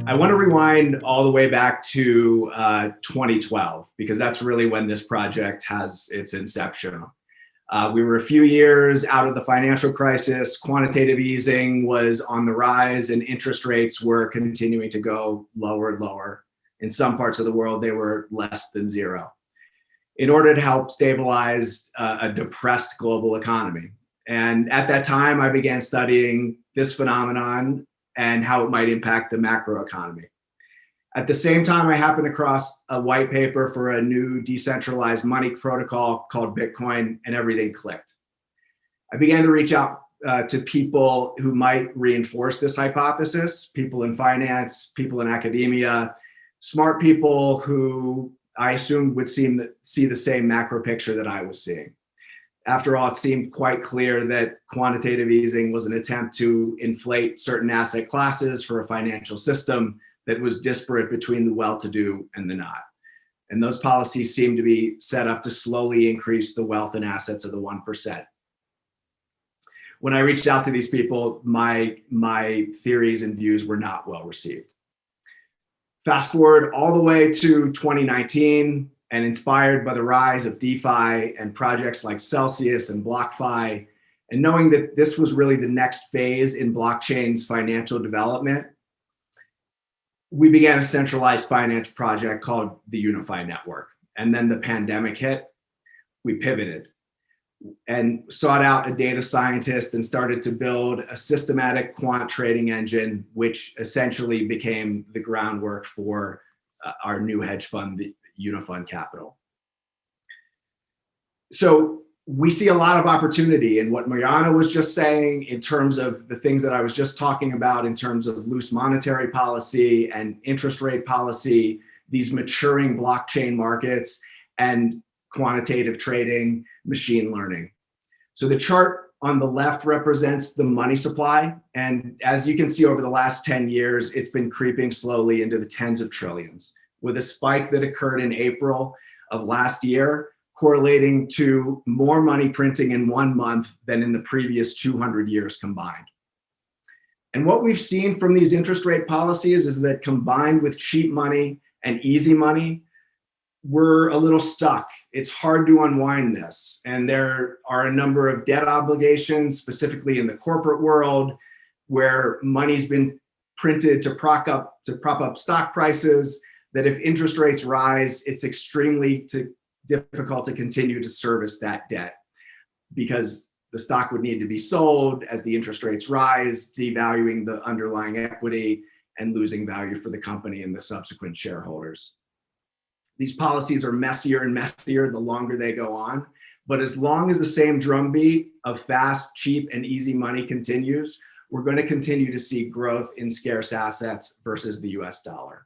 I want to rewind all the way back to 2012, because that's really when this project has its inception. We were a few years out of the financial crisis. Quantitative easing was on the rise and interest rates were continuing to go lower and lower. In some parts of the world, they were less than zero, in order to help stabilize a depressed global economy. And at that time, I began studying this phenomenon and how it might impact the macroeconomy. At the same time, I happened across a white paper for a new decentralized money protocol called Bitcoin, and everything clicked. I began to reach out to people who might reinforce this hypothesis, people in finance, people in academia, smart people who I assumed would see the same macro picture that I was seeing. After all, it seemed quite clear that quantitative easing was an attempt to inflate certain asset classes for a financial system that was disparate between the well-to-do and the not. And those policies seemed to be set up to slowly increase the wealth and assets of the 1%. When I reached out to these people, my theories and views were not well received. Fast forward all the way to 2019, and inspired by the rise of DeFi and projects like Celsius and BlockFi, and knowing that this was really the next phase in blockchain's financial development, we began a centralized finance project called the UniFund network. And then the pandemic hit, we pivoted and sought out a data scientist and started to build a systematic quant trading engine, which essentially became the groundwork for our new hedge fund, the UniFund Capital. So we see a lot of opportunity in what Mariana was just saying in terms of the things that I was just talking about in terms of loose monetary policy and interest rate policy, these maturing blockchain markets, and quantitative trading, machine learning. So the chart on the left represents the money supply. And as you can see, over the last 10 years, it's been creeping slowly into the tens of trillions, with a spike that occurred in April of last year, correlating to more money printing in 1 month than in the previous 200 years combined. And what we've seen from these interest rate policies is that combined with cheap money and easy money, we're a little stuck. It's hard to unwind this. And there are a number of debt obligations, specifically in the corporate world, where money's been printed to prop up stock prices, that if interest rates rise, it's extremely difficult to continue to service that debt, because the stock would need to be sold as the interest rates rise, devaluing the underlying equity and losing value for the company and the subsequent shareholders. These policies are messier and messier the longer they go on, but as long as the same drumbeat of fast, cheap, and easy money continues, we're going to continue to see growth in scarce assets versus the US dollar.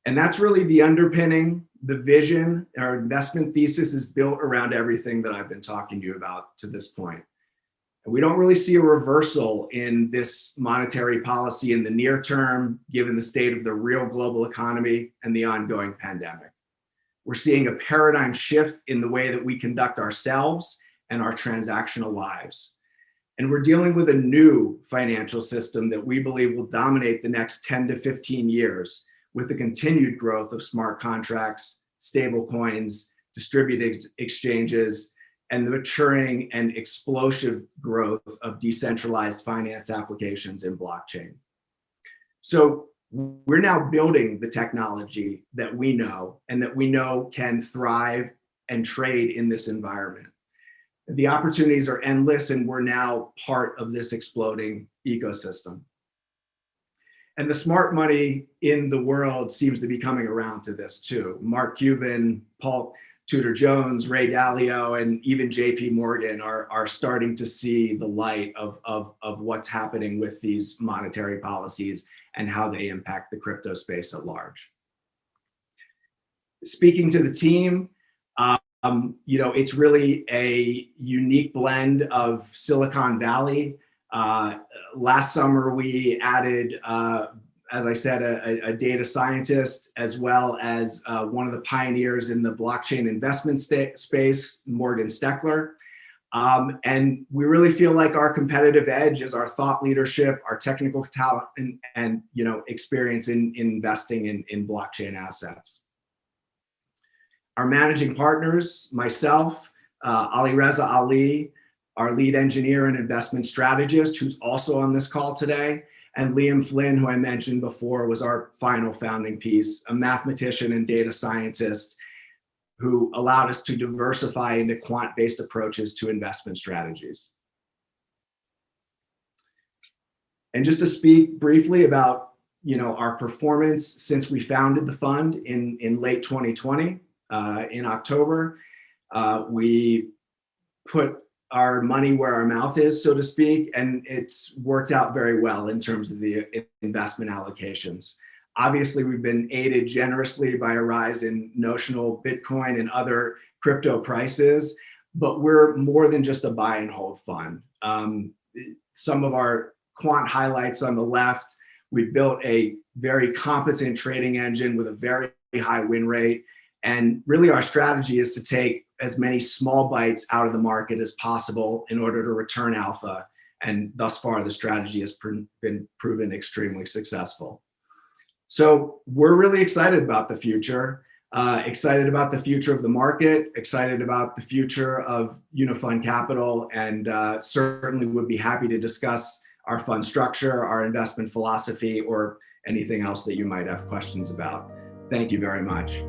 And that's really the underpinning, the vision. Our investment thesis is built around everything that I've been talking to you about to this point. And we don't really see a reversal in this monetary policy in the near term, given the state of the real global economy and the ongoing pandemic. We're seeing a paradigm shift in the way that we conduct ourselves and our transactional lives. And we're dealing with a new financial system that we believe will dominate the next 10 to 15 years, with the continued growth of smart contracts, stable coins, distributed exchanges, and the maturing and explosive growth of decentralized finance applications in blockchain. So we're now building the technology that we know and that we know can thrive and trade in this environment. The opportunities are endless, and we're now part of this exploding ecosystem. And the smart money in the world seems to be coming around to this too. Mark Cuban, Paul Tudor Jones, Ray Dalio, and even JP Morgan are starting to see the light of what's happening with these monetary policies and how they impact the crypto space at large. Speaking to the team, it's really a unique blend of Silicon Valley. Last summer, we added, as I said, a data scientist, as well as one of the pioneers in the blockchain investment space, Morgan Steckler. And we really feel like our competitive edge is our thought leadership, our technical talent, and experience in investing in blockchain assets. Our managing partners, myself, Ali Reza Ali, our lead engineer and investment strategist, who's also on this call today, and Liam Flynn, who I mentioned before, was our final founding piece, a mathematician and data scientist who allowed us to diversify into quant-based approaches to investment strategies. And just to speak briefly about our performance since we founded the fund in late 2020, in October, we put our money where our mouth is, so to speak, and it's worked out very well in terms of the investment allocations. Obviously, we've been aided generously by a rise in notional Bitcoin and other crypto prices, but we're more than just a buy and hold fund. Some of our quant highlights on the left: we built a very competent trading engine with a very high win rate. And really our strategy is to take as many small bites out of the market as possible in order to return alpha. And thus far, the strategy has been proven extremely successful. So we're really excited about the future, excited about the future of the market, excited about the future of UniFund Capital, and certainly would be happy to discuss our fund structure, our investment philosophy, or anything else that you might have questions about. Thank you very much.